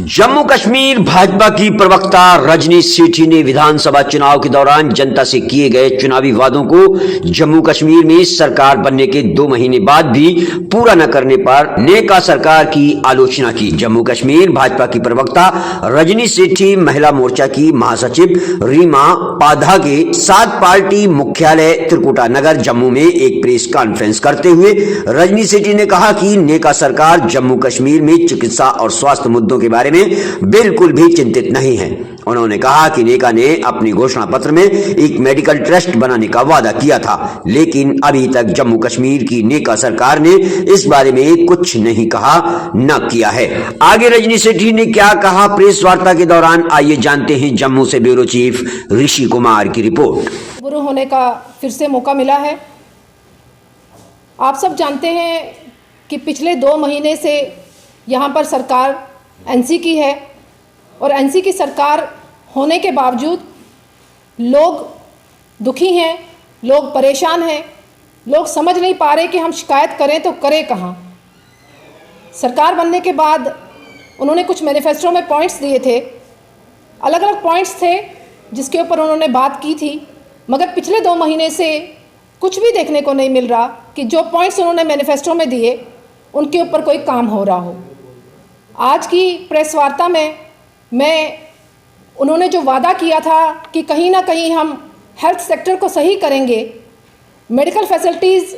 जम्मू कश्मीर भाजपा की प्रवक्ता रजनी सेठी ने विधानसभा चुनाव के दौरान जनता से किए गए चुनावी वादों को जम्मू कश्मीर में सरकार बनने के 2 महीने बाद भी पूरा न करने पर नेका सरकार की आलोचना की। जम्मू कश्मीर भाजपा की प्रवक्ता रजनी सेठी महिला मोर्चा की महासचिव रीमा पाधा के साथ पार्टी मुख्यालय त्रिकुटा नगर जम्मू में एक प्रेस कॉन्फ्रेंस करते हुए रजनी सेठी ने कहा कि नेका सरकार जम्मू कश्मीर में चिकित्सा और स्वास्थ्य मुद्दों के बारे में बिल्कुल भी चिंतित नहीं है। उन्होंने कहा कि नेका ने अपनी घोषणा पत्र में एक मेडिकल ट्रस्ट बनाने का वादा किया था, लेकिन अभी तक जम्मू कश्मीर की नेका सरकार ने इस बारे में कुछ नहीं कहा न किया है। आगे रजनी सेठी ने क्या कहा प्रेस वार्ता के दौरान, आइए जानते हैं जम्मू से ब्यूरो चीफ ऋषि कुमार की रिपोर्ट। गुरु होने का फिर से मौका मिला है। आप सब जानते हैं कि पिछले 2 महीने से यहाँ पर सरकार एनसी की है और एनसी की सरकार होने के बावजूद लोग दुखी हैं, लोग परेशान हैं, लोग समझ नहीं पा रहे कि हम शिकायत करें तो करें कहाँ। सरकार बनने के बाद उन्होंने कुछ मैनिफेस्टो में पॉइंट्स दिए थे, अलग अलग पॉइंट्स थे जिसके ऊपर उन्होंने बात की थी, मगर पिछले 2 महीने से कुछ भी देखने को नहीं मिल रहा कि जो पॉइंट्स उन्होंने मैनिफेस्टो में दिए उनके ऊपर कोई काम हो रहा हो। आज की प्रेस वार्ता में उन्होंने जो वादा किया था कि कहीं ना कहीं हम हेल्थ सेक्टर को सही करेंगे, मेडिकल फैसिलिटीज़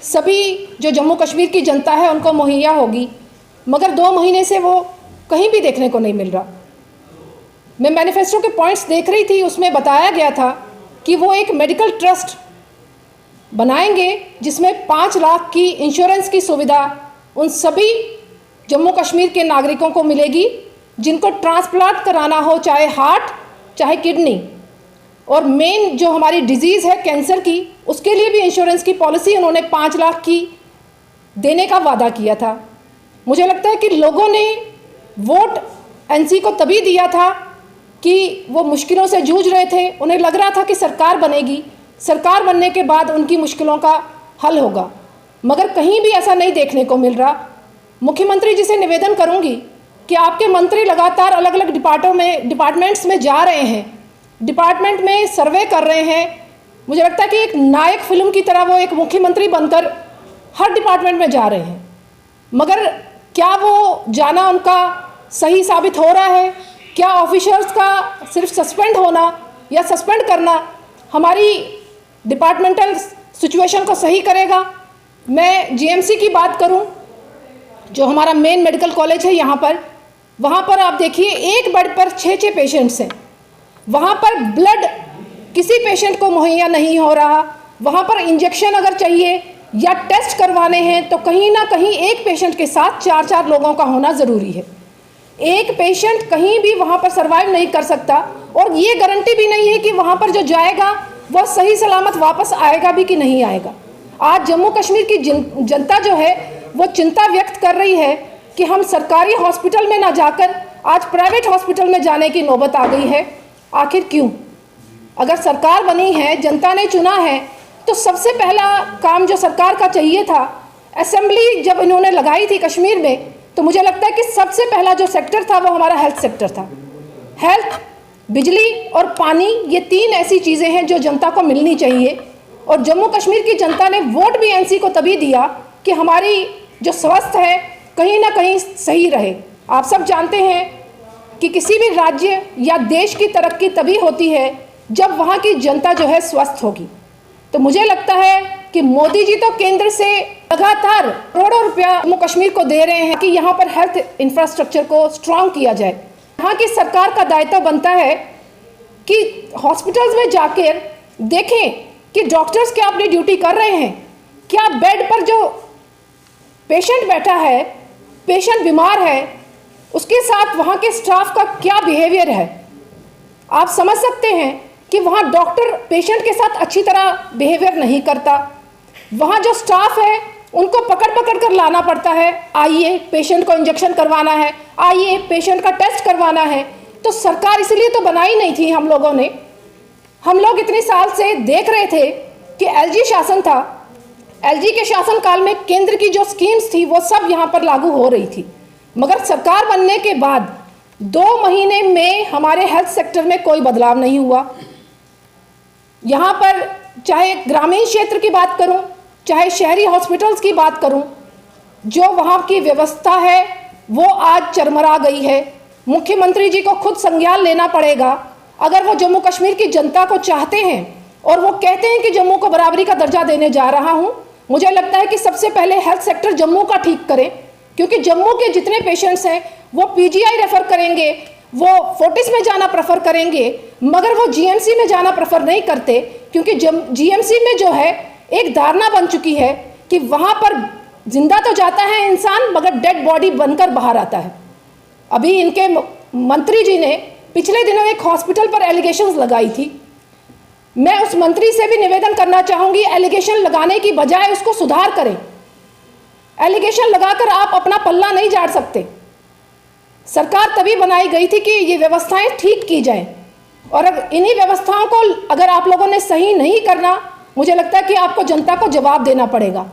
सभी जो जम्मू कश्मीर की जनता है उनको मुहैया होगी, मगर 2 महीने से वो कहीं भी देखने को नहीं मिल रहा। मैं मैनिफेस्टो के पॉइंट्स देख रही थी, उसमें बताया गया था कि वो एक मेडिकल ट्रस्ट बनाएंगे जिसमें 5 लाख की इंश्योरेंस की सुविधा उन सभी जम्मू कश्मीर के नागरिकों को मिलेगी जिनको ट्रांसप्लांट कराना हो, चाहे हार्ट चाहे किडनी, और मेन जो हमारी डिजीज़ है कैंसर की, उसके लिए भी इंश्योरेंस की पॉलिसी उन्होंने 5 लाख की देने का वादा किया था। मुझे लगता है कि लोगों ने वोट एनसी को तभी दिया था कि वो मुश्किलों से जूझ रहे थे, उन्हें लग रहा था कि सरकार बनेगी, सरकार बनने के बाद उनकी मुश्किलों का हल होगा, मगर कहीं भी ऐसा नहीं देखने को मिल रहा। मुख्यमंत्री जी से निवेदन करूंगी कि आपके मंत्री लगातार अलग अलग डिपार्टमेंट्स में जा रहे हैं, डिपार्टमेंट में सर्वे कर रहे हैं। मुझे लगता है कि एक नायक फिल्म की तरह वो एक मुख्यमंत्री बनकर हर डिपार्टमेंट में जा रहे हैं, मगर क्या वो जाना उनका सही साबित हो रहा है? क्या ऑफिसर्स का सिर्फ सस्पेंड होना या सस्पेंड करना हमारी डिपार्टमेंटल सिचुएशन को सही करेगा? मैं जीएमसी की बात करूं, जो हमारा मेन मेडिकल कॉलेज है यहाँ पर, वहाँ पर आप देखिए एक बेड पर 6 पेशेंट्स हैं। वहाँ पर ब्लड किसी पेशेंट को मुहैया नहीं हो रहा। वहाँ पर इंजेक्शन अगर चाहिए या टेस्ट करवाने हैं तो कहीं ना कहीं एक पेशेंट के साथ 4 लोगों का होना ज़रूरी है। एक पेशेंट कहीं भी वहाँ पर सर्वाइव नहीं कर सकता और ये गारंटी भी नहीं है कि वहाँ पर जो जाएगा वह सही सलामत वापस आएगा भी कि नहीं आएगा। आज जम्मू कश्मीर की जनता जो है वो चिंता व्यक्त कर रही है कि हम सरकारी हॉस्पिटल में ना जाकर आज प्राइवेट हॉस्पिटल में जाने की नौबत आ गई है। आखिर क्यों? अगर सरकार बनी है, जनता ने चुना है, तो सबसे पहला काम जो सरकार का चाहिए था, असेंबली जब इन्होंने लगाई थी कश्मीर में, तो मुझे लगता है कि सबसे पहला जो सेक्टर था वो हमारा हेल्थ सेक्टर था। हेल्थ, बिजली और पानी, ये 3 ऐसी चीज़ें हैं जो जनता को मिलनी चाहिए, और जम्मू कश्मीर की जनता ने वोट भी एनसी को तभी दिया कि हमारी जो स्वास्थ्य है कहीं ना कहीं सही रहे। आप सब जानते हैं कि किसी भी राज्य या देश की तरक्की तभी होती है जब वहाँ की जनता जो है स्वस्थ होगी। तो मुझे लगता है कि मोदी जी तो केंद्र से लगातार करोड़ों रुपया जम्मू कश्मीर को दे रहे हैं कि यहाँ पर हेल्थ इंफ्रास्ट्रक्चर को स्ट्रांग किया जाए। यहाँ की सरकार का दायित्व बनता है कि हॉस्पिटल्स में जाकर देखें कि डॉक्टर्स क्या अपनी ड्यूटी कर रहे हैं, क्या बेड पर जो पेशेंट बैठा है, पेशेंट बीमार है, उसके साथ वहाँ के स्टाफ का क्या बिहेवियर है। आप समझ सकते हैं कि वहाँ डॉक्टर पेशेंट के साथ अच्छी तरह बिहेवियर नहीं करता। वहाँ जो स्टाफ है उनको पकड़ पकड़ कर लाना पड़ता है, आइए पेशेंट को इंजेक्शन करवाना है, आइए पेशेंट का टेस्ट करवाना है। तो सरकार इसलिए तो बनाई नहीं थी हम लोगों ने। हम लोग इतने साल से देख रहे थे कि एलजी शासन था, एलजी के शासनकाल में केंद्र की जो स्कीम्स थी वो सब यहाँ पर लागू हो रही थी, मगर सरकार बनने के बाद 2 महीने में हमारे हेल्थ सेक्टर में कोई बदलाव नहीं हुआ। यहाँ पर चाहे ग्रामीण क्षेत्र की बात करूँ, चाहे शहरी हॉस्पिटल्स की बात करूँ, जो वहाँ की व्यवस्था है वो आज चरमरा गई है। मुख्यमंत्री जी को खुद संज्ञान लेना पड़ेगा। अगर वो जम्मू कश्मीर की जनता को चाहते हैं और वो कहते हैं कि जम्मू को बराबरी का दर्जा देने जा रहा हूँ, मुझे लगता है कि सबसे पहले हेल्थ सेक्टर जम्मू का ठीक करें, क्योंकि जम्मू के जितने पेशेंट्स हैं वो पीजीआई रेफर करेंगे, वो फोर्टिस में जाना प्रेफर करेंगे, मगर वो जीएमसी में जाना प्रेफर नहीं करते, क्योंकि जीएमसी में जो है एक धारणा बन चुकी है कि वहाँ पर जिंदा तो जाता है इंसान मगर डेड बॉडी बनकर बाहर आता है। अभी इनके मंत्री जी ने पिछले दिनों एक हॉस्पिटल पर एलिगेशंस लगाई थी। मैं उस मंत्री से भी निवेदन करना चाहूँगी, एलिगेशन लगाने की बजाय उसको सुधार करें। एलिगेशन लगाकर आप अपना पल्ला नहीं झाड़ सकते। सरकार तभी बनाई गई थी कि ये व्यवस्थाएं ठीक की जाएं, और अगर इन्हीं व्यवस्थाओं को अगर आप लोगों ने सही नहीं करना, मुझे लगता है कि आपको जनता को जवाब देना पड़ेगा।